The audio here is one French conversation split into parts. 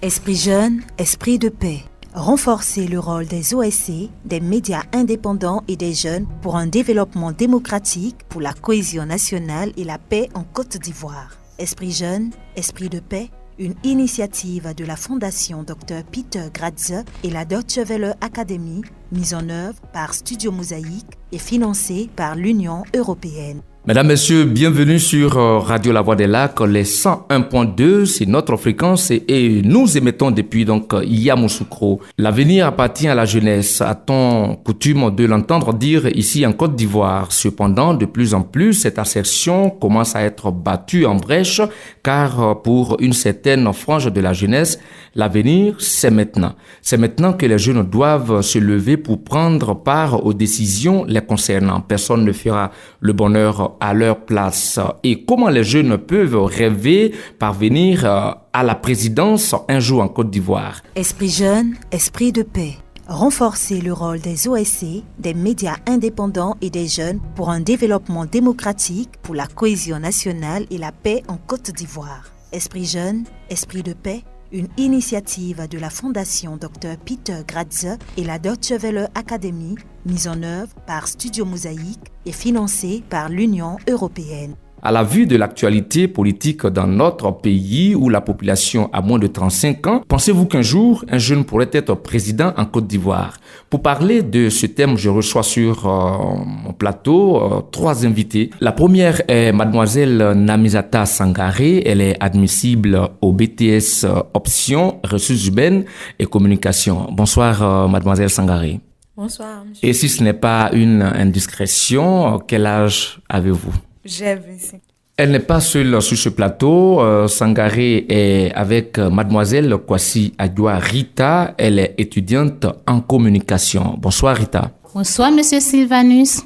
Esprit jeune, esprit de paix. Renforcer le rôle des OSC, des médias indépendants et des jeunes pour un développement démocratique, pour la cohésion nationale et la paix en Côte d'Ivoire. Esprit jeune, esprit de paix, une initiative de la Fondation Dr Peter Gradze et la Deutsche Welle Academy, mise en œuvre par Studio Mosaïque et financée par l'Union européenne. Mesdames, Messieurs, bienvenue sur Radio La Voix des Lacs, les 101.2, c'est notre fréquence et nous émettons depuis donc Yamoussoukro. L'avenir appartient à la jeunesse, a-t-on coutume de l'entendre dire ici en Côte d'Ivoire. Cependant, de plus en plus, cette assertion commence à être battue en brèche car pour une certaine frange de la jeunesse, l'avenir, c'est maintenant. C'est maintenant que les jeunes doivent se lever pour prendre part aux décisions les concernant. Personne ne fera le bonheur à leur place. Et comment les jeunes peuvent rêver parvenir à la présidence un jour en Côte d'Ivoire? Esprit jeune, esprit de paix. Renforcer le rôle des OSC, des médias indépendants et des jeunes pour un développement démocratique, pour la cohésion nationale et la paix en Côte d'Ivoire. Esprit jeune, esprit de paix, une initiative de la Fondation Dr Peter Gradze et la Deutsche Welle Academy, mise en œuvre par Studio Mosaïque et financée par l'Union européenne. À la vue de l'actualité politique dans notre pays où la population a moins de 35 ans, pensez-vous qu'un jour, un jeune pourrait être président en Côte d'Ivoire? Pour parler de ce thème, je reçois sur mon plateau 3 invités. La première est mademoiselle Namizata Sangaré. Elle est admissible au BTS Options, Ressources humaines et Communication. Bonsoir mademoiselle Sangaré. Bonsoir monsieur. Et si ce n'est pas une indiscrétion, quel âge avez-vous? J'ai 25. Elle n'est pas seule sur ce plateau. Sangaré est avec mademoiselle Kwasi Adjoa Rita. Elle est étudiante en communication. Bonsoir Rita. Bonsoir monsieur Sylvanus.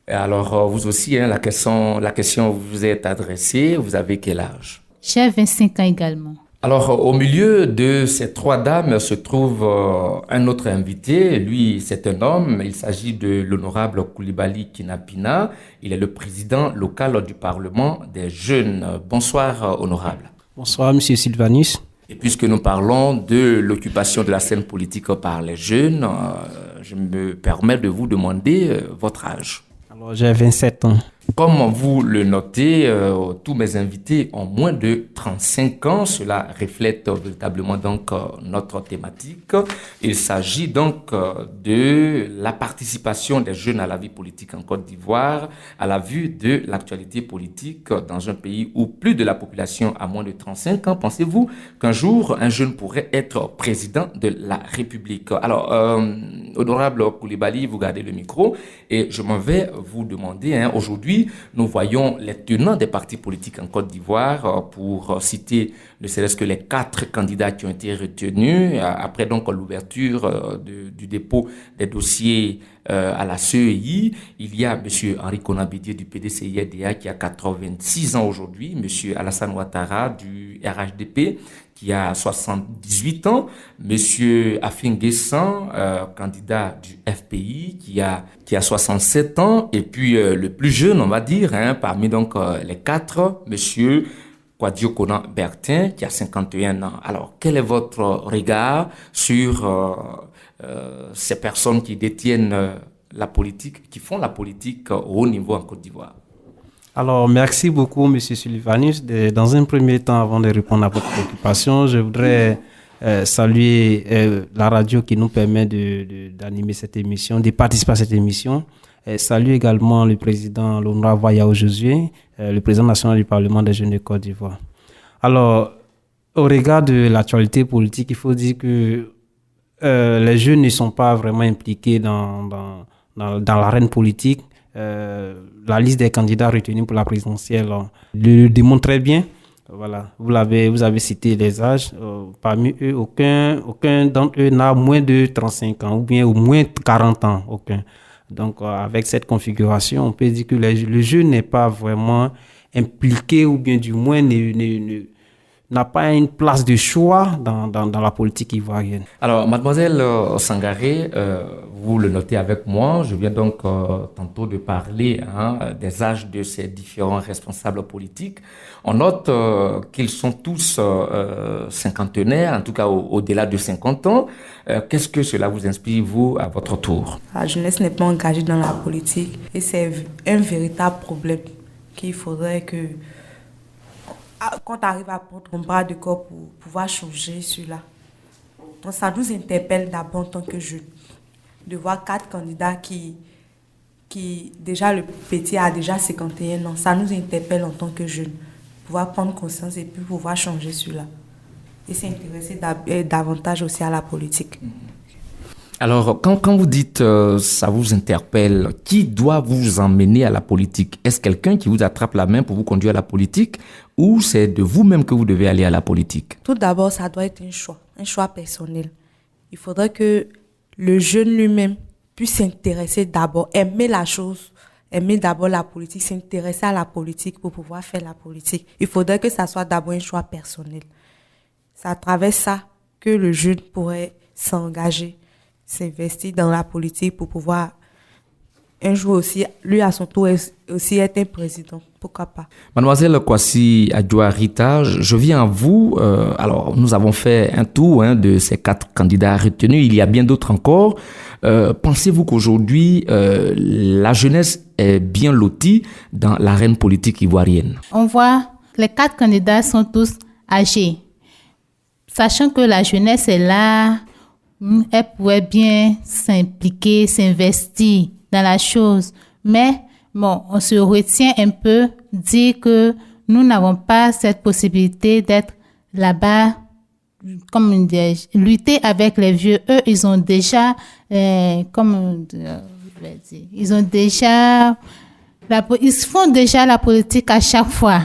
Et alors vous aussi, la question vous est adressée. Vous avez quel âge? J'ai 25 ans également. Alors, au milieu de ces 3 dames se trouve un autre invité. Lui, c'est un homme. Il s'agit de l'honorable Koulibaly Kinapina. Il est le président local du Parlement des jeunes. Bonsoir, honorable. Bonsoir, monsieur Sylvanus. Et puisque nous parlons de l'occupation de la scène politique par les jeunes, je me permets de vous demander votre âge. Alors, j'ai 27 ans. Comme vous le notez, tous mes invités ont moins de 35 ans. Cela reflète véritablement donc notre thématique. Il s'agit donc de la participation des jeunes à la vie politique en Côte d'Ivoire à la vue de l'actualité politique dans un pays où plus de la population a moins de 35 ans. Pensez-vous qu'un jour, un jeune pourrait être président de la République? Alors, honorable Koulibaly, vous gardez le micro et je m'en vais vous demander aujourd'hui. Nous voyons les tenants des partis politiques en Côte d'Ivoire, pour citer ne serait-ce que les 4 candidats qui ont été retenus, après donc l'ouverture du dépôt des dossiers à la CEI. Il y a M. Henri Konabédié du PDCI-DA qui a 86 ans aujourd'hui, M. Alassane Ouattara du RHDP qui a 78 ans, M. Afin Guessan, candidat du FPI, qui a 67 ans, et puis le plus jeune, on va dire, parmi donc les 4, M. Kwadio Konan Bertin, qui a 51 ans. Alors, quel est votre regard sur ces personnes qui détiennent la politique, qui font la politique au haut niveau en Côte d'Ivoire? Alors, merci beaucoup, M. Sylvanus. Dans un premier temps, avant de répondre à votre préoccupation, je voudrais saluer la radio qui nous permet d'animer cette émission, de participer à cette émission. Saluer également le président l'honorable Vayao Josué, le président national du Parlement des jeunes de Côte d'Ivoire. Alors, au regard de l'actualité politique, il faut dire que les jeunes ne sont pas vraiment impliqués dans l'arène politique. La liste des candidats retenus pour la présidentielle le démontre très bien. Voilà, vous avez cité les âges. Parmi eux, aucun d'entre eux n'a moins de 35 ans ou bien au moins 40 ans. Aucun. Donc, avec cette configuration, on peut dire que le jeune n'est pas vraiment impliqué ou bien du moins n'a pas une place de choix dans la politique ivoirienne. Alors, mademoiselle Sangaré, vous le notez avec moi, je viens donc tantôt de parler des âges de ces différents responsables politiques. On note qu'ils sont tous cinquantenaires, en tout cas au-delà de 50 ans. Qu'est-ce que cela vous inspire, vous, à votre tour? La jeunesse n'est pas engagée dans la politique et c'est un véritable problème qu'il faudrait que, quand on arrive à prendre un bras de corps pour pouvoir changer cela. Donc ça nous interpelle d'abord en tant que jeunes, de voir 4 candidats qui déjà le petit a déjà 51 ans. Ça nous interpelle en tant que jeunes, pouvoir prendre conscience et puis pouvoir changer cela. Et s'intéresser davantage aussi à la politique. Alors, quand vous dites ça vous interpelle, qui doit vous emmener à la politique? Est-ce quelqu'un qui vous attrape la main pour vous conduire à la politique ou c'est de vous-même que vous devez aller à la politique? Tout d'abord, ça doit être un choix personnel. Il faudrait que le jeune lui-même puisse s'intéresser d'abord, aimer la chose, aimer d'abord la politique, s'intéresser à la politique pour pouvoir faire la politique. Il faudrait que ça soit d'abord un choix personnel. C'est à travers ça que le jeune pourrait s'engager, s'investir dans la politique pour pouvoir un jour aussi, lui à son tour, aussi être un président. Pourquoi pas? Mademoiselle Kwasi Adjoa Rita, je viens à vous. Alors, nous avons fait un tour de ces 4 candidats retenus. Il y a bien d'autres encore. Pensez-vous qu'aujourd'hui, la jeunesse est bien lotie dans l'arène politique ivoirienne? On voit les 4 candidats sont tous âgés. Sachant que la jeunesse est là, elle pourrait bien s'impliquer, s'investir dans la chose. Mais bon, on se retient un peu, dire que nous n'avons pas cette possibilité d'être là-bas, comme on dit, lutter avec les vieux. Eux, ils ont déjà, ils font déjà la politique à chaque fois.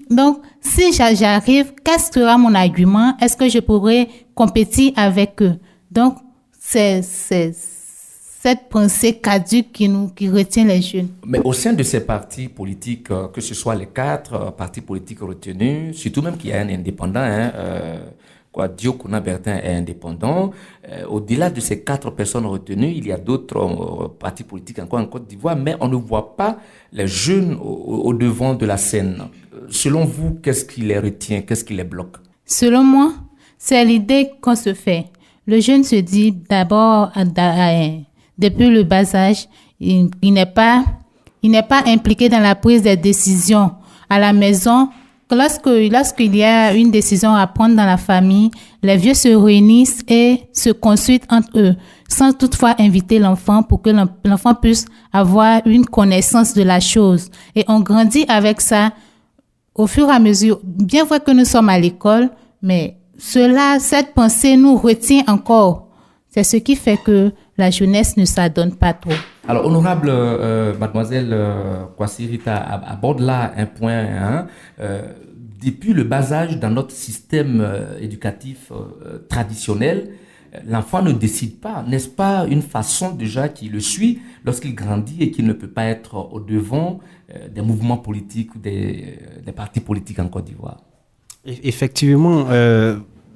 Donc, si j'arrive, qu'est-ce que sera mon argument? Est-ce que je pourrais compétir avec eux? Donc, c'est cette pensée caduque qui retient les jeunes. Mais au sein de ces partis politiques, que ce soit les 4 partis politiques retenus, surtout même qu'il y a un indépendant, Diokuna Bertin est indépendant. Au-delà de ces 4 personnes retenues, il y a d'autres partis politiques encore en Côte d'Ivoire, mais on ne voit pas les jeunes au devant de la scène. Selon vous, qu'est-ce qui les retient? Qu'est-ce qui les bloque? Selon moi, c'est l'idée qu'on se fait. Le jeune se dit d'abord, depuis le bas âge, il n'est pas impliqué dans la prise des décisions à la maison. Lorsqu'il y a une décision à prendre dans la famille, les vieux se réunissent et se consultent entre eux, sans toutefois inviter l'enfant pour que l'enfant puisse avoir une connaissance de la chose. Et on grandit avec ça au fur et à mesure. Bien vrai que nous sommes à l'école, mais cette pensée nous retient encore. C'est ce qui fait que la jeunesse ne s'adonne pas trop. Alors, honorable mademoiselle Kwasi Rita aborde là un point. Depuis le bas âge, dans notre système éducatif traditionnel, l'enfant ne décide pas. N'est-ce pas une façon déjà qui le suit lorsqu'il grandit et qu'il ne peut pas être au devant des mouvements politiques ou des partis politiques en Côte d'Ivoire? Effectivement,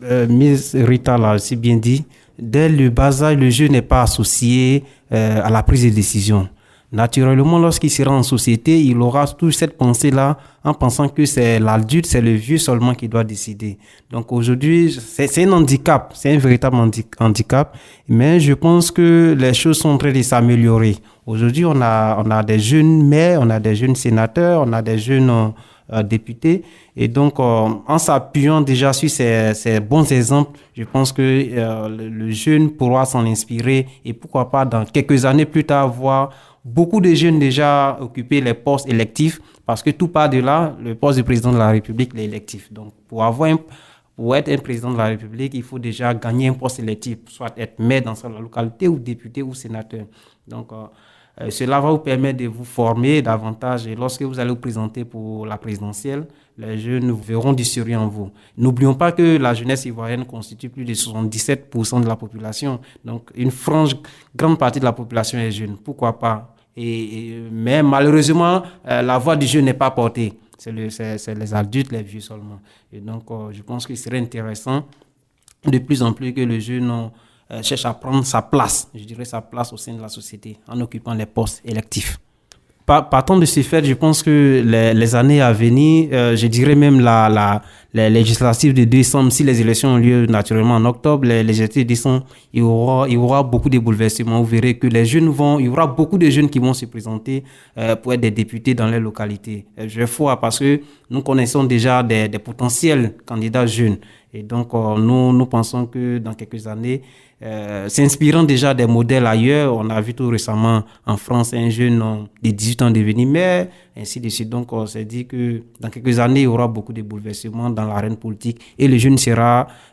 Ms. Rita l'a aussi bien dit, dès le bas âge, le jeune n'est pas associé à la prise de décision. Naturellement, lorsqu'il sera en société, il aura toute cette pensée-là en pensant que c'est l'adulte, c'est le vieux seulement qui doit décider. Donc aujourd'hui, c'est un handicap, c'est un véritable handicap, mais je pense que les choses sont en train de s'améliorer. Aujourd'hui, on a des jeunes maires, on a des jeunes sénateurs, on a des jeunes députés. Et donc, en s'appuyant déjà sur ces bons exemples, je pense que le jeune pourra s'en inspirer et pourquoi pas dans quelques années plus tard voir beaucoup de jeunes déjà occuper les postes électifs parce que tout part de là, le poste du président de la République, il est électif. Donc, pour être un président de la République, il faut déjà gagner un poste électif, soit être maire dans sa localité ou député ou sénateur. Donc, cela va vous permettre de vous former davantage et lorsque vous allez vous présenter pour la présidentielle, les jeunes verront du sérieux en vous. N'oublions pas que la jeunesse ivoirienne constitue plus de 77% de la population. Donc, une grande partie de la population est jeune. Pourquoi pas? Mais malheureusement, la voix du jeune n'est pas portée. C'est les adultes, les vieux seulement. Et donc, je pense qu'il serait intéressant de plus en plus que le jeune cherche à prendre sa place, je dirais sa place au sein de la société, en occupant les postes électifs. Partant de ce fait, je pense que les années à venir, je dirais même les législatives de décembre, si les élections ont lieu naturellement en octobre, les législatives de décembre, il y aura beaucoup de bouleversements. Vous verrez que il y aura beaucoup de jeunes qui vont se présenter pour être des députés dans les localités. Je vois parce que nous connaissons déjà des potentiels candidats jeunes. Et donc, nous pensons que dans quelques années, s'inspirant déjà des modèles ailleurs, on a vu tout récemment en France un jeune de 18 ans devenir maire, ainsi de suite. Donc, on s'est dit que dans quelques années, il y aura beaucoup de bouleversements dans l'arène politique et le jeune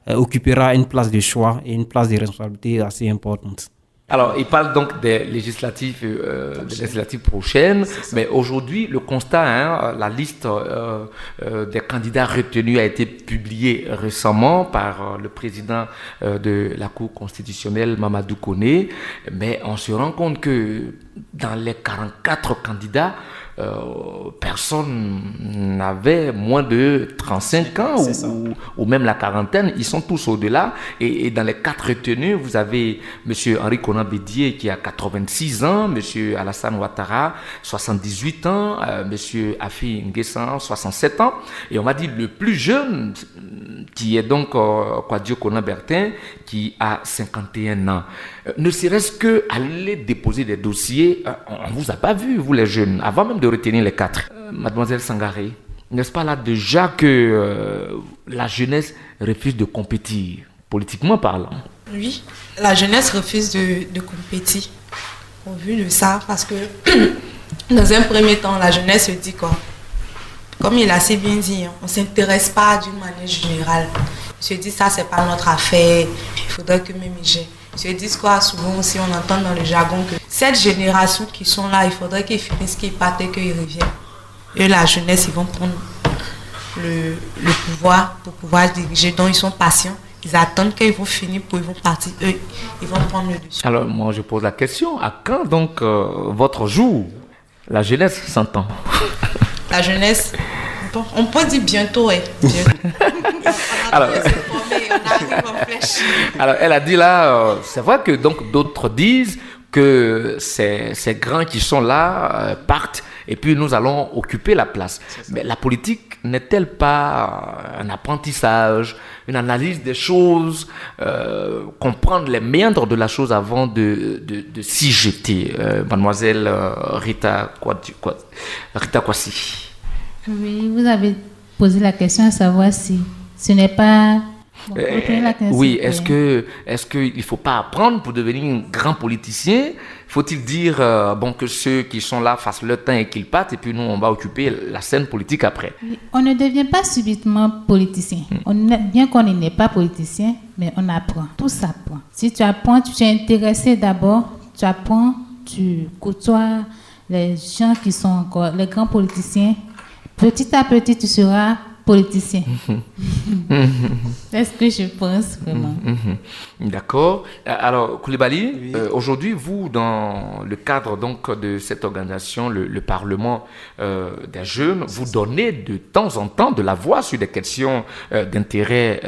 occupera une place de choix et une place de responsabilité assez importante. Alors, il parle donc des législatives prochaines, mais aujourd'hui, le constat, la liste des candidats retenus a été publiée récemment par le président de la Cour constitutionnelle, Mamadou Koné, mais on se rend compte que dans les 44 candidats, personne n'avait moins de 35 ans ou même la quarantaine, ils sont tous au-delà. Et dans les 4 retenus, vous avez M. Henri Konan Bédié qui a 86 ans, M. Alassane Ouattara, 78 ans, M. Afi Nguessan, 67 ans. Et on m'a dit le plus jeune, qui est donc Kouadio Konan Bertin, qui a 51 ans. Ne serait-ce qu'aller déposer des dossiers, on ne vous a pas vu, vous les jeunes, avant même de retenir les 4. Mademoiselle Sangaré, n'est-ce pas là déjà que la jeunesse refuse de compétir, politiquement parlant? Oui, la jeunesse refuse de compétir au vu de ça, parce que dans un premier temps, la jeunesse se dit quoi? Comme il a si bien dit, on ne s'intéresse pas d'une manière générale. On se dit ça, c'est pas notre affaire, il faudrait que même j'ai. Ils se disent quoi, souvent aussi on entend dans le jargon que cette génération qui sont là, il faudrait qu'ils finissent, qu'ils partent et qu'ils reviennent. Et la jeunesse, ils vont prendre le pouvoir pour pouvoir diriger, donc ils sont patients. Ils attendent qu'ils vont finir pour ils vont partir, eux, ils vont prendre le dessus. Alors moi je pose la question, à quand donc votre jour? La jeunesse s'entend. La jeunesse, bon, on peut dire bientôt, Alors, elle a dit là, c'est vrai que donc d'autres disent que ces grands qui sont là partent et puis nous allons occuper la place. Mais la politique n'est-elle pas un apprentissage, une analyse des choses, comprendre les méandres de la chose avant de s'y jeter? Mademoiselle Rita Kwasi. Oui, vous avez posé la question à savoir si ce n'est pas... oui, est-ce qu'il ne faut pas apprendre pour devenir un grand politicien? Faut-il dire que ceux qui sont là fassent leur temps et qu'ils partent et puis nous on va occuper la scène politique après? On ne devient pas subitement politicien. Bien qu'on n'est pas politicien, mais on apprend. Tout s'apprend. Si tu apprends, tu es intéressé d'abord, tu apprends, tu côtoies les gens qui sont encore les grands politiciens. Petit à petit, tu seras politicien. C'est ce que je pense vraiment. D'accord. Alors, Koulibaly, oui. Aujourd'hui, vous, dans le cadre donc de cette organisation, le Parlement des jeunes, vous donnez de temps en temps de la voix sur des questions d'intérêt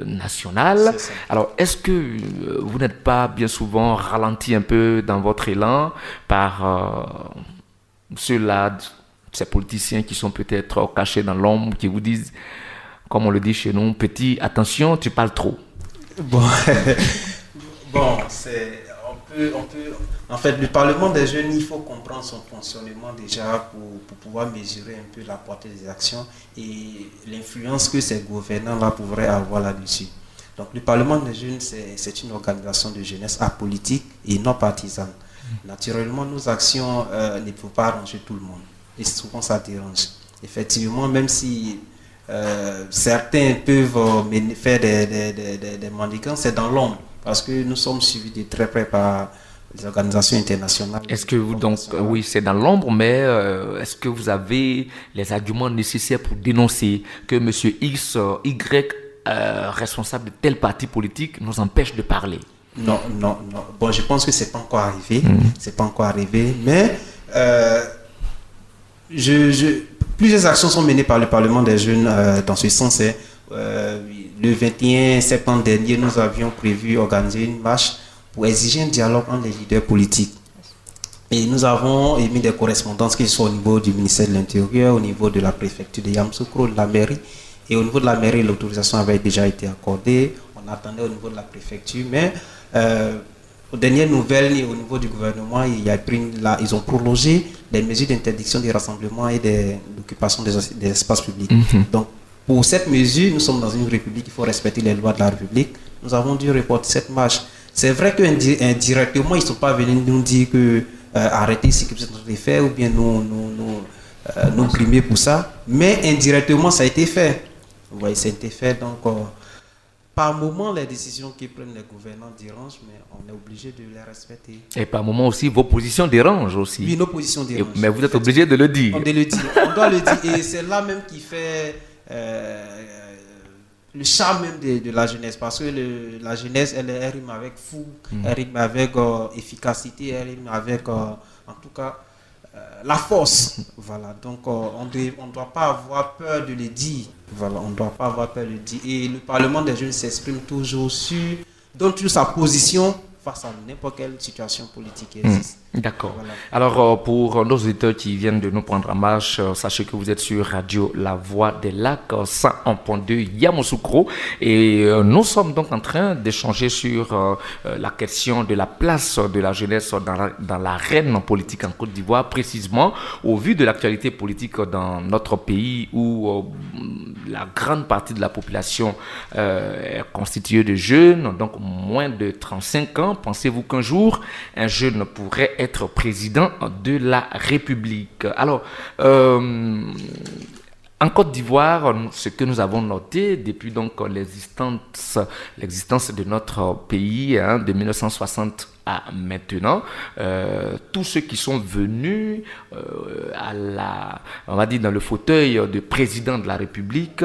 national. Alors, est-ce que vous n'êtes pas bien souvent ralenti un peu dans votre élan par ceux-là, ces politiciens qui sont peut-être cachés dans l'ombre, qui vous disent, comme on le dit chez nous, petit, attention, tu parles trop? Bon, en fait, le Parlement des jeunes, il faut comprendre son fonctionnement déjà pour pouvoir mesurer un peu la portée des actions et l'influence que ces gouvernants-là pourraient avoir là-dessus. Donc, le Parlement des jeunes, c'est une organisation de jeunesse apolitique et non partisane. Naturellement, nos actions ne peuvent pas arranger tout le monde. Et souvent ça dérange. Effectivement, même si certains peuvent faire des mendicances, c'est dans l'ombre, parce que nous sommes suivis de très près par les organisations internationales. Est-ce que vous, donc, oui, c'est dans l'ombre, mais est-ce que vous avez les arguments nécessaires pour dénoncer que M. X, Y, responsable de tel parti politique, nous empêche de parler? Non. Bon, je pense que c'est pas encore arrivé. C'est pas encore arrivé, mais Plusieurs actions sont menées par le Parlement des jeunes dans ce sens. Le 21 septembre dernier, nous avions prévu organiser une marche pour exiger un dialogue entre les leaders politiques. Et nous avons émis des correspondances qui sont au niveau du ministère de l'Intérieur, au niveau de la préfecture de Yamoussoukro, de la mairie. Et au niveau de la mairie, l'autorisation avait déjà été accordée. On attendait au niveau de la préfecture. Mais aux dernières nouvelles, au niveau du gouvernement, ils ont prolongé les mesures d'interdiction des rassemblements et d'occupation des espaces publics. Donc, pour cette mesure, nous sommes dans une république, il faut respecter les lois de la République. Nous avons dû reporter cette marche. C'est vrai qu'indirectement, ils ne sont pas venus nous dire que arrêtez ce que vous êtes en train de faire ou bien nous primer pour ça. Mais indirectement, ça a été fait. Vous voyez, ça a été fait. Donc, par moment, les décisions que prennent les gouvernants dérangent, mais on est obligé de les respecter. Et par moment aussi, vos positions dérangent aussi. Oui, nos positions dérangent. Mais vous êtes obligé de le dire. On doit le dire. On doit le dire. Et c'est là même qui fait le charme même de la jeunesse. Parce que la jeunesse, elle rime avec fou, elle rime avec efficacité, elle rime avec, en tout cas, la force. Voilà. Donc, on ne doit pas avoir peur de le dire. Voilà. On ne doit pas avoir peur de le dire. Et le Parlement des jeunes s'exprime toujours donne toujours sa position face à n'importe quelle situation politique qui existe. D'accord. Voilà. Alors, pour nos auditeurs qui viennent de nous prendre en marche, sachez que vous êtes sur Radio La Voix des Lacs 101.2 Yamoussoukro et nous sommes donc en train d'échanger sur la question de la place de la jeunesse dans l'arène politique en Côte d'Ivoire, précisément au vu de l'actualité politique dans notre pays où la grande partie de la population est constituée de jeunes, donc moins de 35 ans. Pensez-vous qu'un jour, un jeune pourrait être président de la République? Alors, en Côte d'Ivoire, ce que nous avons noté depuis donc l'existence de notre pays de 1960 à maintenant, tous ceux qui sont venus on va dire dans le fauteuil de président de la République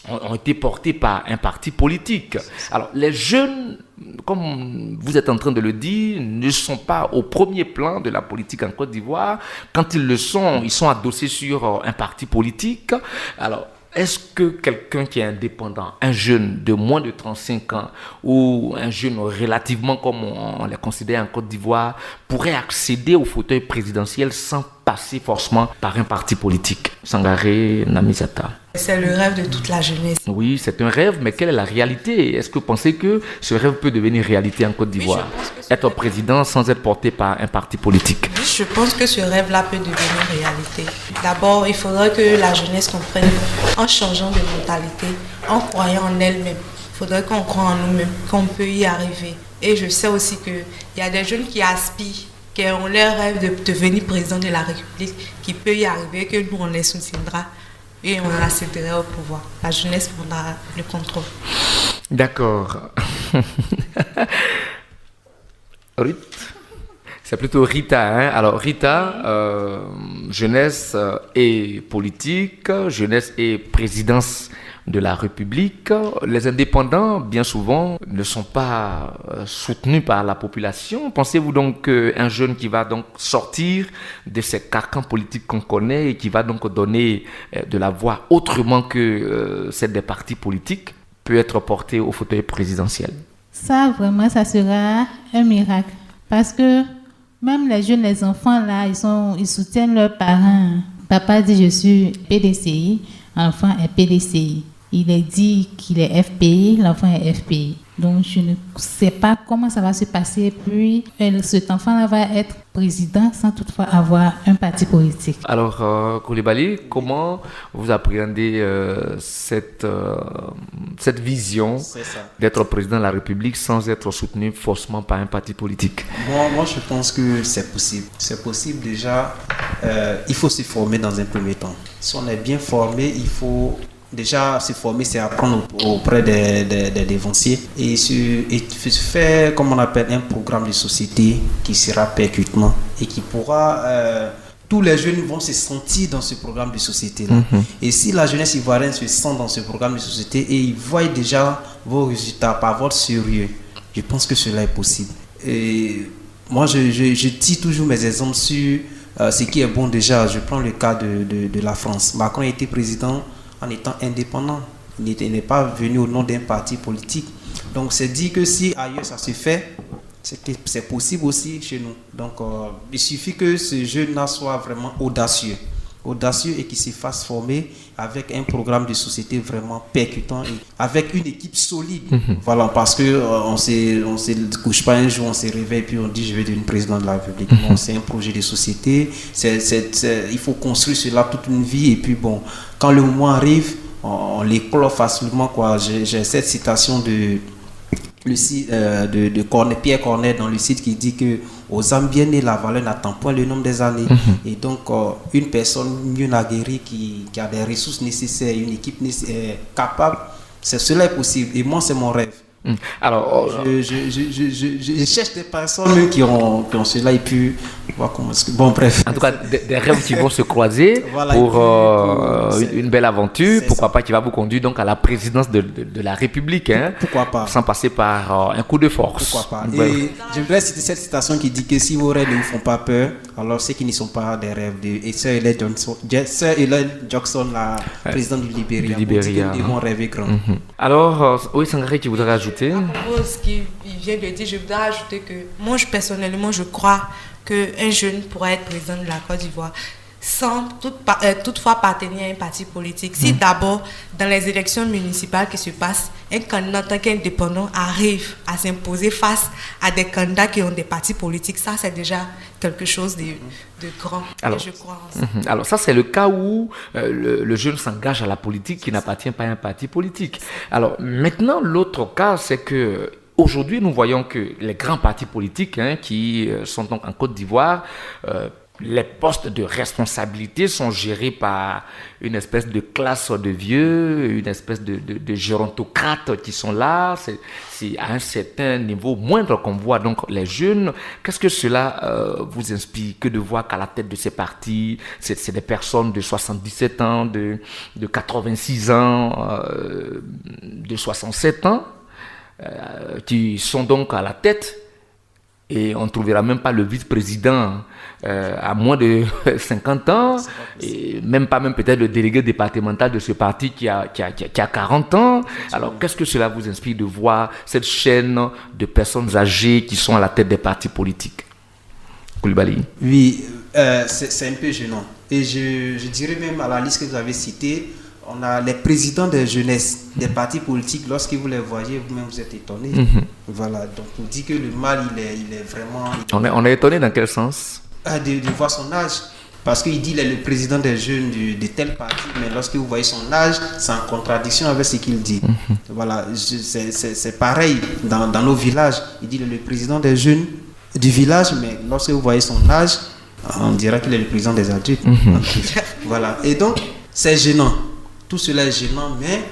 ont été portés par un parti politique. Alors les jeunes, comme vous êtes en train de le dire, ne sont pas au premier plan de la politique en Côte d'Ivoire. Quand ils le sont, ils sont adossés sur un parti politique. Alors, est-ce que quelqu'un qui est indépendant, un jeune de moins de 35 ans ou un jeune relativement comme on les considère en Côte d'Ivoire, pourrait accéder au fauteuil présidentiel sans passer forcément par un parti politique? Sangaré Namisata. C'est le rêve de toute la jeunesse. Oui, c'est un rêve, mais quelle est la réalité? Est-ce que vous pensez que ce rêve peut devenir réalité en Côte d'Ivoire? Être président sans être porté par un parti politique? Oui, je pense que ce rêve-là peut devenir réalité. D'abord, il faudrait que la jeunesse comprenne, en changeant de mentalité, en croyant en elle-même. Il faudrait qu'on croie en nous-mêmes, qu'on peut y arriver. Et je sais aussi qu'il y a des jeunes qui aspirent, qui ont leur rêve de devenir président de la République, qui peut y arriver, que nous, on les soutiendra. Et on accéderait au pouvoir. La jeunesse prendra le contrôle. D'accord. C'est plutôt Rita. Alors Rita, jeunesse et politique, jeunesse et présidence de la République. Les indépendants, bien souvent, ne sont pas soutenus par la population. Pensez-vous donc qu'un jeune qui va donc sortir de ces carcans politiques qu'on connaît et qui va donc donner de la voix autrement que celle des partis politiques peut être porté au fauteuil présidentiel? Ça, vraiment, ça sera un miracle. Parce que même les jeunes, les enfants, là, ils soutiennent leurs parents. Papa dit, je suis PDCI, l'enfant est PDCI. Il est dit qu'il est FPI, l'enfant est FPI. Donc, je ne sais pas comment ça va se passer. Puis, cet enfant-là va être président sans toutefois avoir un parti politique. Alors, Koulibaly, comment vous appréhendez cette vision d'être président de la République sans être soutenu forcément par un parti politique? Moi, je pense que c'est possible. C'est possible déjà. Il faut se former dans un premier temps. Si on est bien formé, il faut... Déjà, se former, c'est apprendre auprès des dévanciers et faire, comme on appelle, un programme de société qui sera percutant et qui pourra... tous les jeunes vont se sentir dans ce programme de société-là. Et si la jeunesse ivoirienne se sent dans ce programme de société et ils voient déjà vos résultats par votre sérieux, je pense que cela est possible. Et moi, je tire toujours mes exemples sur ce qui est bon déjà. Je prends le cas de la France. Macron a été président en étant indépendant. Il n'est pas venu au nom d'un parti politique. Donc c'est dit que si ailleurs ça se fait, c'est possible aussi chez nous. Donc il suffit que ce jeune-là soit vraiment audacieux et qu'il se fasse former avec un programme de société vraiment percutant et avec une équipe solide. Voilà, parce que on se couche pas un jour, on se réveille puis on dit je vais devenir président de la République. Non, c'est un projet de société. Il faut construire cela toute une vie et puis bon, quand le moment arrive, on l'éclore facilement quoi. J'ai cette citation de Pierre Corneille dans le site qui dit que aux âmes bien nées la valeur n'attend point le nombre des années. Et donc une personne mieux aguerrie qui a des ressources nécessaires, une équipe capable, cela est possible et moi c'est mon rêve. Alors je cherche des personnes qui ont cela et puis voir comment bon bref, en tout cas des rêves qui vont se croiser voilà, pour une belle aventure, pourquoi pas, qui va vous conduire donc à la présidence de la République, hein, pourquoi pas, sans passer par un coup de force, pourquoi pas. Et je voudrais citer cette citation qui dit que si vos rêves ne vous font pas peur, alors ceux qui ne sont pas des rêves et Sir Ellen Johnson, la présidente du Libéria, nous devons rêver grand. Alors oui, Sangaré, tu voudrais ajouter? À propos de ce qu'il vient de dire, je voudrais ajouter que moi, personnellement, je crois qu'un jeune pourrait être président de la Côte d'Ivoire sans toutefois appartenir à un parti politique. Si d'abord, dans les élections municipales qui se passent, un candidat en tant qu'indépendant arrive à s'imposer face à des candidats qui ont des partis politiques, ça c'est déjà quelque chose de grand. Alors, je crois alors ça c'est le cas où le jeune s'engage à la politique qui n'appartient pas à un parti politique. Alors maintenant, l'autre cas, c'est que aujourd'hui, nous voyons que les grands partis politiques qui sont donc en Côte d'Ivoire, les postes de responsabilité sont gérés par une espèce de classe de vieux, une espèce de gérontocrates qui sont là. C'est à un certain niveau moindre qu'on voit donc les jeunes. Qu'est-ce que cela vous inspire que de voir qu'à la tête de ces partis, c'est des personnes de 77 ans, de 86 ans, de 67 ans qui sont donc à la tête? Et on ne trouvera même pas le vice-président à moins de 50 ans, et même peut-être le délégué départemental de ce parti qui a 40 ans. Alors, qu'est-ce que cela vous inspire de voir cette chaîne de personnes âgées qui sont à la tête des partis politiques? Koulibaly. Oui, c'est un peu gênant. Et je dirais même à la liste que vous avez citée, on a les présidents de jeunesse des partis politiques, lorsque vous les voyez, vous-même vous êtes étonnés. Voilà, donc on dit que le mal, il est vraiment... On est étonné dans quel sens? De voir son âge. Parce qu'il dit qu'il est le président des jeunes de tel parti, mais lorsque vous voyez son âge, c'est en contradiction avec ce qu'il dit. Voilà, c'est pareil dans nos villages. Il dit qu'il est le président des jeunes du village, mais lorsque vous voyez son âge, on dira qu'il est le président des adultes. Voilà, et donc c'est gênant. Tout cela est gênant, mais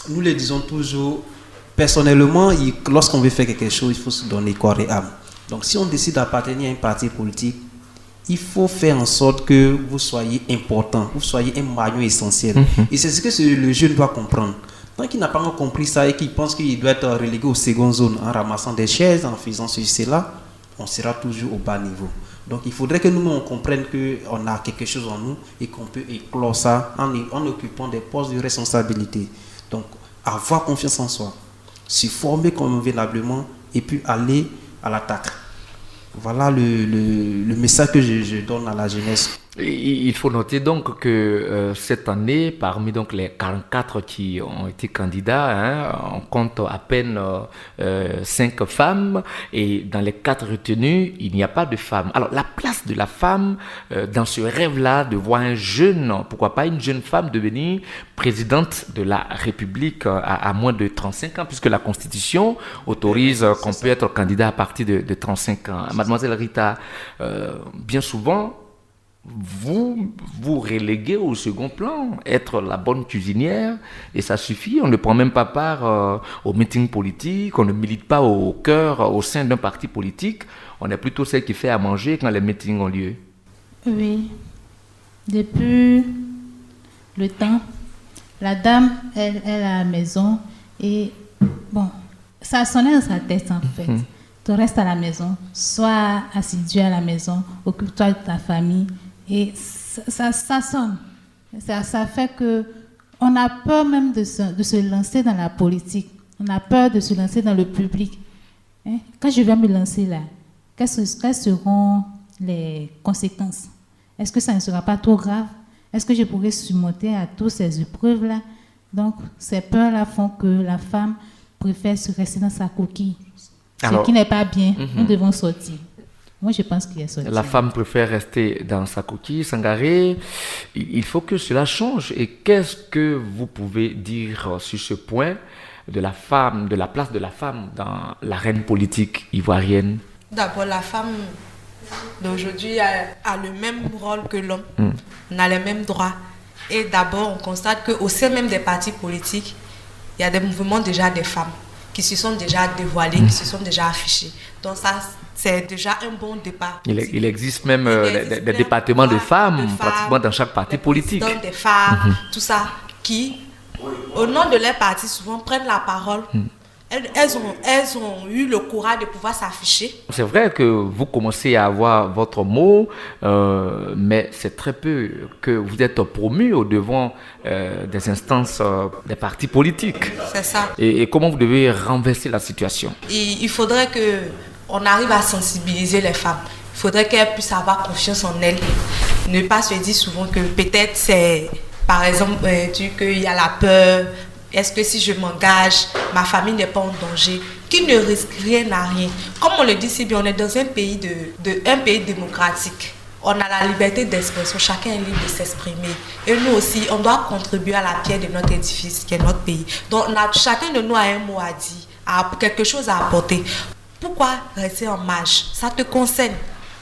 nous le disons toujours, personnellement, lorsqu'on veut faire quelque chose, il faut se donner corps et âme. Donc si on décide d'appartenir à un parti politique, il faut faire en sorte que vous soyez important, vous soyez un maillon essentiel. Et c'est ce que le jeune doit comprendre. Tant qu'il n'a pas encore compris ça et qu'il pense qu'il doit être relégué aux secondes zones en ramassant des chaises, en faisant ceci, cela, on sera toujours au bas niveau. Donc il faudrait que nous on comprenne qu'on a quelque chose en nous et qu'on peut éclore ça en occupant des postes de responsabilité. Donc avoir confiance en soi, se former convenablement et puis aller à l'attaque. Voilà le message que je donne à la jeunesse. Il faut noter donc que cette année, parmi donc les 44 qui ont été candidats, on compte à peine 5 femmes, et dans les 4 retenues, il n'y a pas de femmes. Alors la place de la femme dans ce rêve-là de voir un jeune, pourquoi pas une jeune femme devenir présidente de la République à moins de 35 ans, puisque la Constitution autorise qu'on peut être candidat à partir de 35 ans. Mademoiselle Rita, bien souvent, vous reléguez au second plan, être la bonne cuisinière, et ça suffit. On ne prend même pas part au meeting politique, on ne milite pas au cœur, au sein d'un parti politique. On est plutôt celle qui fait à manger quand les meetings ont lieu. Oui. Depuis le temps, la dame, elle est à la maison, et bon, ça sonnait dans sa tête en fait. tu restes à la maison, sois assidu à la maison, occupe-toi de ta famille. Et ça sonne. Ça fait que on a peur même de se lancer dans la politique. On a peur de se lancer dans le public. Hein? Quand je vais me lancer là, quelles seront les conséquences? Est-ce que ça ne sera pas trop grave? Est-ce que je pourrai surmonter à toutes ces épreuves-là? Donc, ces peurs-là font que la femme préfère se rester dans sa coquille. Ce qui n'est pas bien, nous devons sortir. Moi, je pense qu'il est sorti. La femme préfère rester dans sa coquille, Sangaré. Il faut que cela change. Et qu'est-ce que vous pouvez dire sur ce point de la femme, de la place de la femme dans l'arène politique ivoirienne? D'abord, la femme d'aujourd'hui a le même rôle que l'homme. On a les mêmes droits. Et d'abord, on constate qu'au sein même des partis politiques, il y a des mouvements déjà des femmes qui se sont déjà dévoilés, qui se sont déjà affichés. Donc ça, c'est déjà un bon départ. Il existe même des départements de femmes pratiquement dans chaque parti politique. Dans des femmes, tout ça, qui, au nom de leur parti, souvent prennent la parole. Elles ont eu le courage de pouvoir s'afficher. C'est vrai que vous commencez à avoir votre mot, mais c'est très peu que vous êtes promu au devant des instances des partis politiques. C'est ça. Et comment vous devez renverser la situation? Il faudrait qu'on arrive à sensibiliser les femmes. Il faudrait qu'elles puissent avoir confiance en elles. Ne pas se dire souvent que peut-être c'est, par exemple, qu'il y a la peur. Est-ce que si je m'engage, ma famille n'est pas en danger? Qui ne risque rien à rien. Comme on le dit si bien, on est dans un pays, un pays démocratique. On a la liberté d'expression, chacun est libre de s'exprimer. Et nous aussi, on doit contribuer à la pierre de notre édifice, qui est notre pays. Donc chacun de nous a un mot à dire, a quelque chose à apporter. Pourquoi rester en marge? Ça te concerne.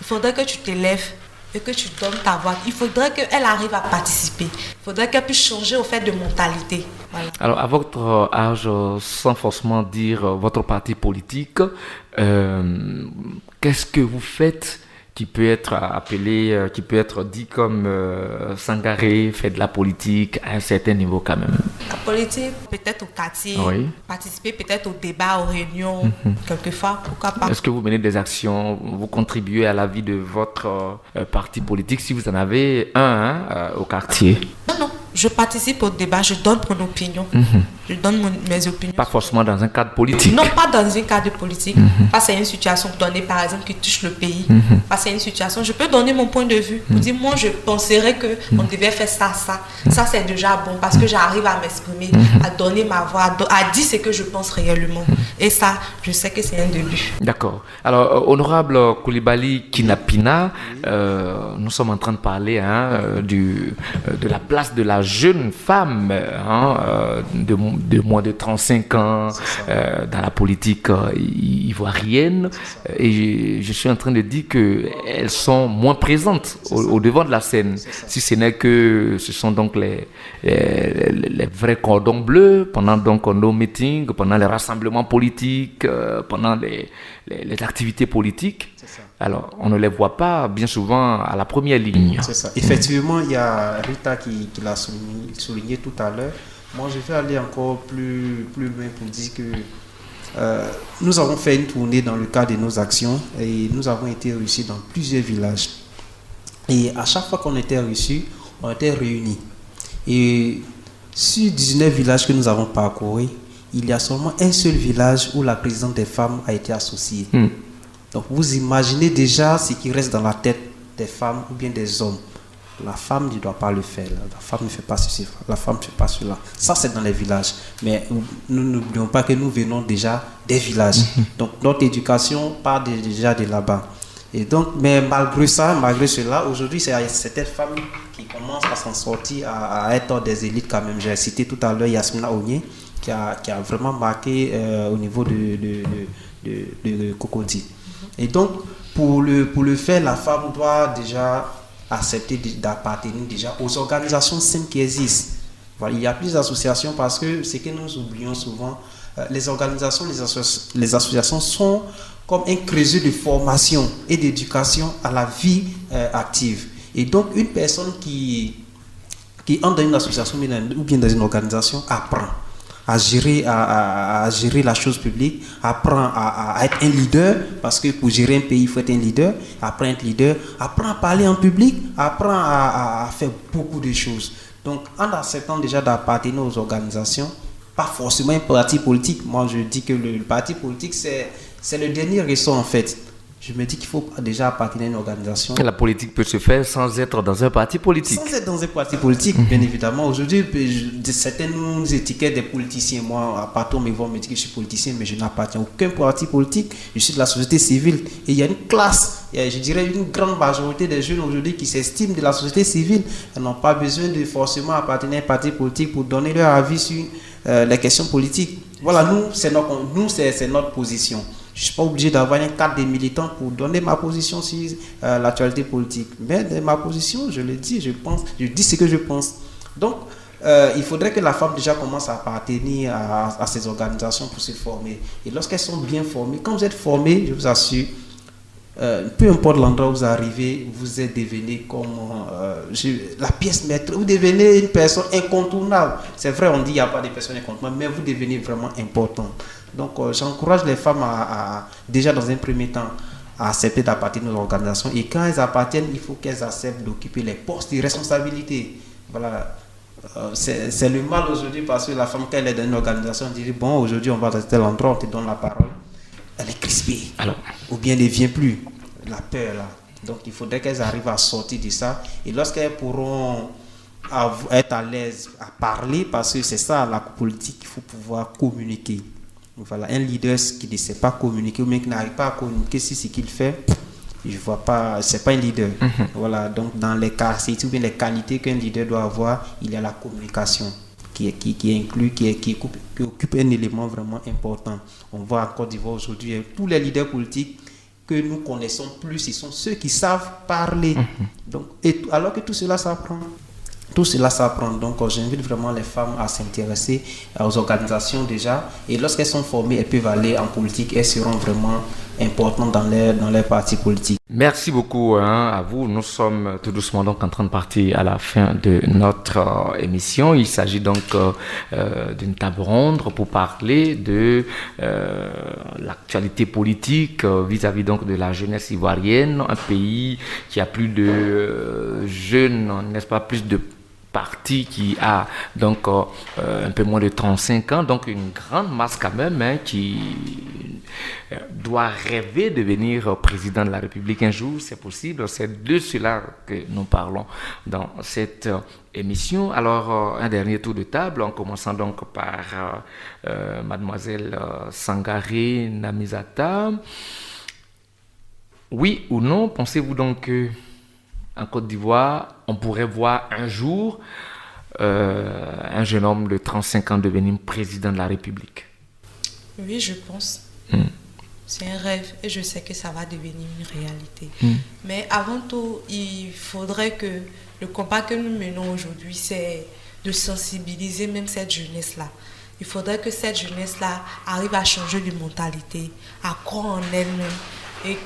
Il faudrait que tu t'élèves et que tu donnes ta voix. Il faudrait qu'elle arrive à participer. Il faudrait qu'elle puisse changer au fait de mentalité. Voilà. Alors, à votre âge, sans forcément dire votre parti politique, qu'est-ce que vous faites qui peut être appelé, qui peut être dit comme Sangaré fait de la politique à un certain niveau quand même? La politique, peut-être au quartier, oui. Participer peut-être au débat, aux réunions, quelquefois, pourquoi pas. Est-ce que vous menez des actions, vous contribuez à la vie de votre parti politique si vous en avez un au quartier? Non, je participe au débat, je donne mon opinion. Je donne mes opinions. Pas forcément dans un cadre politique? Non, pas dans un cadre politique. Face à une situation donnée, par exemple, qui touche le pays. Face à une situation, je peux donner mon point de vue. Pour dire, moi, je penserais qu'on devait faire ça. Ça, c'est déjà bon parce que j'arrive à m'exprimer, à donner ma voix, à dire ce que je pense réellement. Et ça, je sais que c'est un début. D'accord. Alors, honorable Coulibaly Kinapina, nous sommes en train de parler de la place de la jeune femme de moins de 35 ans dans la politique ivoirienne. Et je suis en train de dire qu'elles sont moins présentes au devant de la scène. Si ce n'est que ce sont donc les vrais cordons bleus pendant donc nos meetings, pendant les rassemblements politiques, pendant les activités politiques. Alors, on ne les voit pas bien souvent à la première ligne. C'est ça. Effectivement, il y a Rita qui l'a souligné tout à l'heure. Moi, je vais aller encore plus loin pour dire que nous avons fait une tournée dans le cadre de nos actions et nous avons été reçus dans plusieurs villages. Et à chaque fois qu'on était reçus, on était réunis. Et sur 19 villages que nous avons parcourus, il y a seulement un seul village où la présidente des femmes a été associée. Donc vous imaginez déjà ce qui reste dans la tête des femmes ou bien des hommes. La femme ne doit pas le faire. La femme ne fait pas ceci, la femme ne fait pas cela. Ça, c'est dans les villages. Mais nous n'oublions pas que nous venons déjà des villages. Donc notre éducation part déjà de là-bas. Et donc, mais malgré cela, aujourd'hui, c'est certaines femmes qui commencent à s'en sortir, à être des élites quand même. J'ai cité tout à l'heure Yasmina Ogné, qui a vraiment marqué au niveau de Cocody. Et donc, pour le faire, la femme doit déjà accepter d'appartenir déjà aux organisations saines qui existent. Voilà, il y a plusieurs associations parce que ce que nous oublions souvent, les organisations, les associations sont comme un creuset de formation et d'éducation à la vie active. Et donc, une personne qui entre dans une association ou bien dans une organisation apprend. à gérer, à gérer la chose publique, apprend à être un leader, parce que pour gérer un pays, il faut être un leader, apprend à être leader, apprend à parler en public, apprend à faire beaucoup de choses. Donc, en acceptant déjà d'appartenir aux organisations, pas forcément un parti politique. Moi, je dis que le parti politique, c'est le dernier ressort en fait. Je me dis qu'il faut déjà appartenir à une organisation. La politique peut se faire sans être dans un parti politique. Sans être dans un parti politique, bien évidemment. Aujourd'hui, certains nous étiquettent des politiciens. Moi, à part on me voit me dire que je suis politicien, mais je n'appartiens à aucun parti politique. Je suis de la société civile. Et il y a une classe, je dirais une grande majorité des jeunes aujourd'hui qui s'estiment de la société civile. Ils n'ont pas besoin de forcément appartenir à un parti politique pour donner leur avis sur les questions politiques. Voilà, nous, c'est notre position. Je ne suis pas obligé d'avoir un cadre des militants pour donner ma position sur l'actualité politique. Mais de ma position, je le dis, je dis ce que je pense. Donc, il faudrait que la femme déjà commence à appartenir à ces organisations pour se former. Et lorsqu'elles sont bien formées, quand vous êtes formé, je vous assure, peu importe l'endroit où vous arrivez, vous êtes devenu comme la pièce maître, vous devenez une personne incontournable. C'est vrai, on dit qu'il n'y a pas de personnes incontournables, mais vous devenez vraiment important. Donc j'encourage les femmes déjà dans un premier temps à accepter d'appartenir aux organisations, et quand elles appartiennent, il faut qu'elles acceptent d'occuper les postes de responsabilité. Voilà. C'est le mal aujourd'hui, parce que la femme, quand elle est dans une organisation, elle dit bon, aujourd'hui on va dans tel endroit, on te donne la parole. Elle est crispée. Alors, ou bien elle ne vient plus. La peur là. Donc il faudrait qu'elles arrivent à sortir de ça. Et lorsqu'elles pourront être à l'aise à parler, parce que c'est ça la politique, il faut pouvoir communiquer. Voilà, un leader qui ne sait pas communiquer, ou bien qui n'arrive pas à communiquer sur ce qu'il fait, je vois pas, c'est pas un leader. Voilà, donc dans les capacités ou bien les qualités qu'un leader doit avoir, il y a la communication qui inclut, qui occupe un élément vraiment important. On voit en Côte d'Ivoire aujourd'hui, tous les leaders politiques que nous connaissons plus, ce sont ceux qui savent parler. Donc, alors que tout cela s'apprend. Tout cela s'apprend. Donc, j'invite vraiment les femmes à s'intéresser aux organisations déjà. Et lorsqu'elles sont formées, elles peuvent aller en politique. Elles seront vraiment importantes dans les partis politiques. Merci beaucoup à vous. Nous sommes tout doucement donc en train de partir à la fin de notre émission. Il s'agit donc d'une table ronde pour parler de l'actualité politique vis-à-vis donc de la jeunesse ivoirienne, un pays qui a plus de jeunes, n'est-ce pas, plus de parti qui a donc un peu moins de 35 ans, donc une grande masse quand même qui doit rêver de devenir président de la République un jour, c'est possible. C'est de cela que nous parlons dans cette émission. Alors, un dernier tour de table, en commençant donc par mademoiselle Sangaré Namizata. Oui ou non, pensez-vous donc que en Côte d'Ivoire, on pourrait voir un jour un jeune homme de 35 ans devenir président de la République? Oui, je pense. C'est un rêve et je sais que ça va devenir une réalité. Mais avant tout, il faudrait que le combat que nous menons aujourd'hui, c'est de sensibiliser même cette jeunesse-là. Il faudrait que cette jeunesse-là arrive à changer de mentalité, à croire en elle-même, et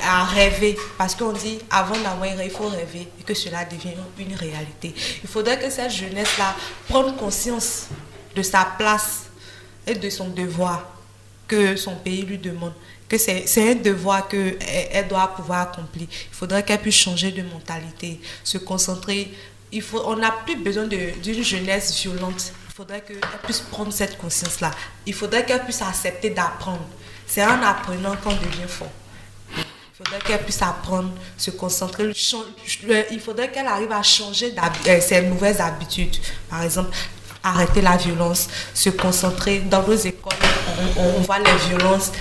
à rêver, parce qu'on dit avant d'avoir un rêve, il faut rêver et que cela devienne une réalité. Il faudrait que cette jeunesse-là prenne conscience de sa place et de son devoir que son pays lui demande, que c'est un devoir qu'elle doit pouvoir accomplir. Il faudrait qu'elle puisse changer de mentalité, se concentrer. On n'a plus besoin d'une jeunesse violente. Il faudrait qu'elle puisse prendre cette conscience-là. Il faudrait qu'elle puisse accepter d'apprendre. C'est en apprenant qu'on devient fort. Il faudrait qu'elle puisse apprendre, se concentrer. Il faudrait qu'elle arrive à changer ses nouvelles habitudes. Par exemple, arrêter la violence, se concentrer. Dans nos écoles, on voit les violences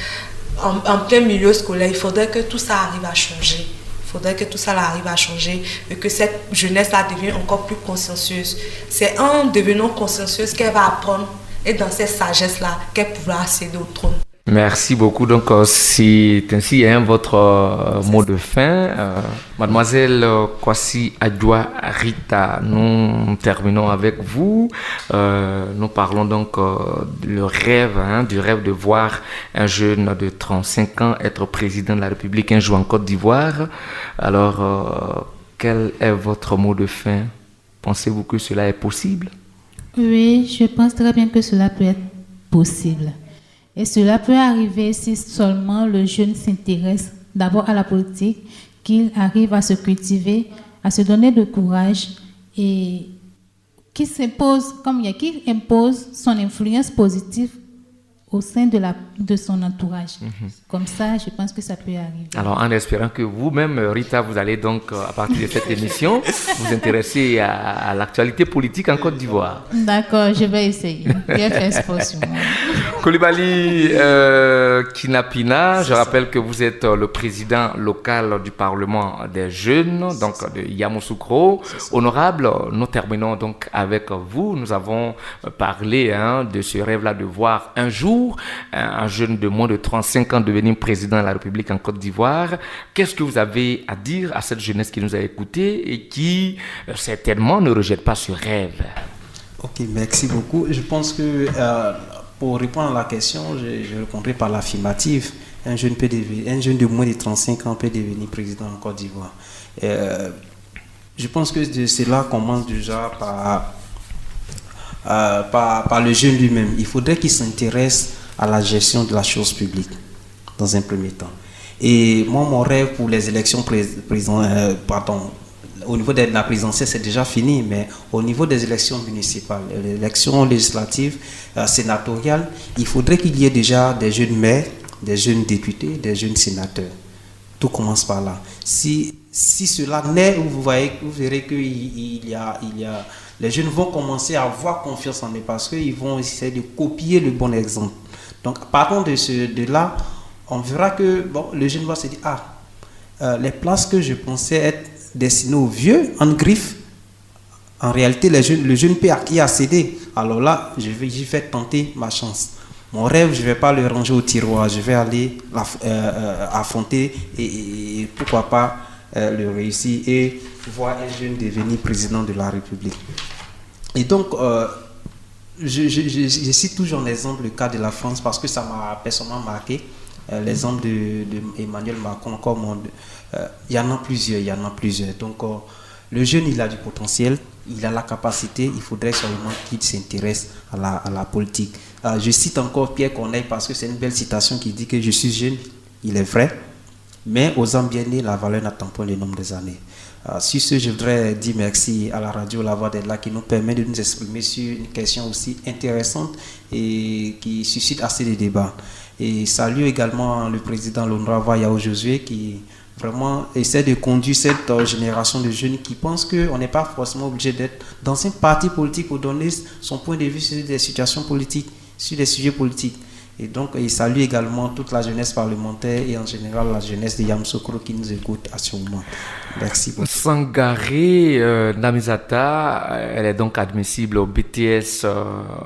en plein milieu scolaire. Il faudrait que tout ça arrive à changer. Il faudrait que tout ça arrive à changer et que cette jeunesse-là devienne encore plus consciencieuse. C'est en devenant consciencieuse qu'elle va apprendre et dans cette sagesse-là qu'elle pourra accéder au trône. Merci beaucoup. Donc, c'est ainsi votre mot de fin. Mademoiselle Kwasi Adjoa Rita, nous terminons avec vous. Nous parlons donc du rêve de voir un jeune de 35 ans être président de la République un jour en Côte d'Ivoire. Alors, quel est votre mot de fin? Pensez-vous que cela est possible? Oui, je pense très bien que cela peut être possible. Et cela peut arriver si seulement le jeune s'intéresse d'abord à la politique, qu'il arrive à se cultiver, à se donner de courage et qu'il impose son influence positive au sein de son entourage. Comme ça, je pense que ça peut arriver. Alors, en espérant que vous-même, Rita, vous allez donc, à partir de cette émission, vous intéresser à l'actualité politique en Côte d'Ivoire. D'accord, je vais essayer. Bien fait sport sur moi. Coulibaly Kinapina, je rappelle que vous êtes le président local du Parlement des jeunes, donc de Yamoussoukro. Honorable, nous terminons donc avec vous. Nous avons parlé de ce rêve-là de voir un jour un jeune de moins de 35 ans devenir président de la République en Côte d'Ivoire. Qu'est-ce que vous avez à dire à cette jeunesse qui nous a écoutés et qui certainement ne rejette pas ce rêve? Ok, merci beaucoup. Je pense que pour répondre à la question, je répondrai par l'affirmative. Un jeune de moins de 35 ans peut devenir président en Côte d'Ivoire. Je pense que cela commence déjà par le jeune lui-même. Il faudrait qu'il s'intéresse à la gestion de la chose publique dans un premier temps. Et moi, mon rêve pour les élections au niveau de la présidentielle, c'est déjà fini, mais au niveau des élections municipales, les élections législatives, sénatoriales, il faudrait qu'il y ait déjà des jeunes maires, des jeunes députés, des jeunes sénateurs. Tout commence par là. Si cela naît, vous verrez que les jeunes vont commencer à avoir confiance en eux parce qu'ils vont essayer de copier le bon exemple. Donc, partant de là, on verra que le jeune va se dire, les places que je pensais être destinées aux vieux, en griffe, en réalité, le jeune peut y accéder. Alors là, j'y vais tenter ma chance. Mon rêve, je ne vais pas le ranger au tiroir, je vais aller affronter et pourquoi pas le réussir et voir un jeune devenir président de la République. Et donc, je cite toujours l'exemple, le cas de la France, parce que ça m'a personnellement marqué. L'exemple d'Emmanuel Macron, il y en a plusieurs. Donc, le jeune, il a du potentiel, il a la capacité, il faudrait seulement qu'il s'intéresse à la politique. Je cite encore Pierre Corneille parce que c'est une belle citation qui dit que je suis jeune, il est vrai, mais aux ans bien nés, la valeur n'attend pas le nombre des années. Sur ce, je voudrais dire merci à la radio La Voix d'Ella qui nous permet de nous exprimer sur une question aussi intéressante et qui suscite assez de débats. Et salue également le président l'honorable Yao Josué qui vraiment essaie de conduire cette génération de jeunes qui pensent qu'on n'est pas forcément obligé d'être dans un parti politique pour donner son point de vue sur des situations politiques, sur des sujets politiques. Et donc, il salue également toute la jeunesse parlementaire et en général la jeunesse de Yamoussoukro qui nous écoute à ce moment. Merci beaucoup. Sangaré Namizata, elle est donc admissible au BTS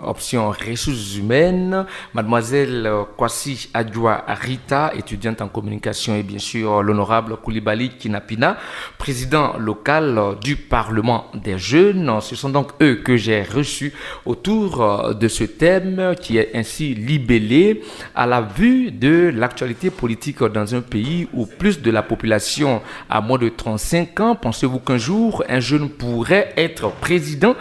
option ressources humaines. Mademoiselle Kwasi Adjoa Rita, étudiante en communication, et bien sûr l'honorable Coulibaly Kinapina, président local du Parlement des jeunes. Ce sont donc eux que j'ai reçus autour de ce thème qui est ainsi libellé à la vue de l'actualité politique dans un pays où plus de la population a moins de 35 ans. Pensez-vous qu'un jour, un jeune pourrait être président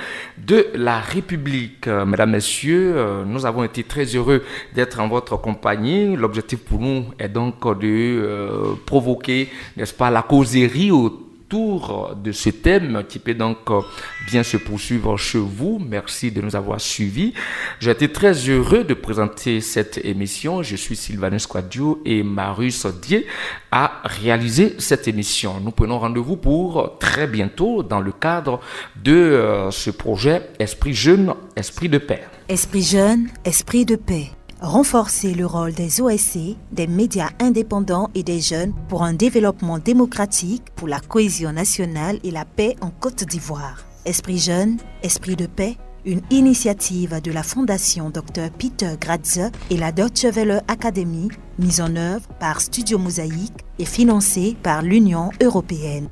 de la République? Mesdames, Messieurs, nous avons été très heureux d'être en votre compagnie. L'objectif pour nous est donc de provoquer, n'est-ce pas, la causerie autour de ce thème qui peut donc bien se poursuivre chez vous. Merci de nous avoir suivis. J'ai été très heureux de présenter cette émission. Je suis Sylvanus Quadio et Marius Dier a réalisé cette émission. Nous prenons rendez-vous pour très bientôt dans le cadre de ce projet Esprit Jeune, Esprit de Paix. Esprit Jeune, Esprit de Paix. Renforcer le rôle des OSC, des médias indépendants et des jeunes pour un développement démocratique, pour la cohésion nationale et la paix en Côte d'Ivoire. Esprit Jeune, Esprit de Paix, une initiative de la Fondation Dr Peter Gratze et la Deutsche Welle Academy, mise en œuvre par Studio Mosaïque et financée par l'Union européenne.